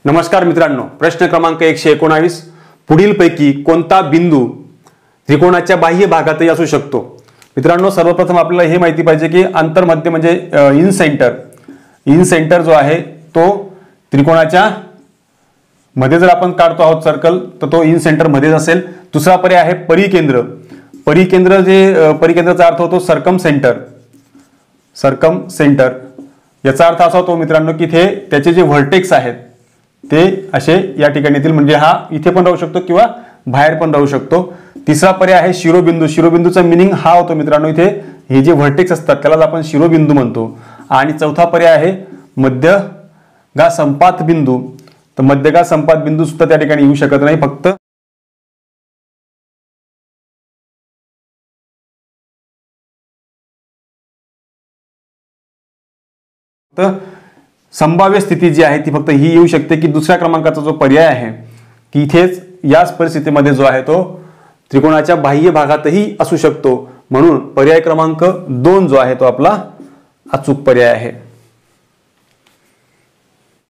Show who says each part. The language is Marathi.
Speaker 1: नमस्कार मित्रांनो, प्रश्न क्रमांक 119 पुढीलपैकी कोणता बिंदू त्रिकोणाच्या बाह्य भागातही असू शकतो। मित्रांनो, सर्वप्रथम आपल्याला हे माहिती पाहिजे की अंतर्मध्य म्हणजे इन सेंटर जो आहे तो त्रिकोणाच्या मध्ये जर आपण काढतो आहोत सर्कल तर तो इन सेंटर मध्येच असेल। दुसरा पर्याय आहे परिकेंद्र। परिकेंद्राचा अर्थ होतो सर्कम सेंटर। याचा अर्थ असा होतो मित्रांनो की त्याचे जे व्हर्टेक्स आहेत ते असे या ठिकाणी येतील, म्हणजे हा इथे पण राहू शकतो किंवा बाहेर पण राहू शकतो। तिसरा पर्याय आहे शिरोबिंदू। शिरोबिंदूचा मीनिंग हा होतो मित्रांनो, इथे हे जे व्हर्टेक्स असतात त्यालाच आपण शिरोबिंदू म्हणतो। आणि चौथा पर्याय आहे मध्यगा संपात बिंदू। तर मध्यगा संपात बिंदू सुद्धा त्या ठिकाणी येऊ शकत नाही, फक्त संभाव्य स्थिती जी आहे ती फक्त ही येऊ शकते की दुसऱ्या क्रमांकाचा जो पर्याय आहे की इथेच याच परिस्थितीमध्ये जो आहे तो त्रिकोणाच्या बाह्य भागातही असू शकतो। म्हणून पर्याय क्रमांक 2 जो आहे तो आपला अचूक पर्याय आहे।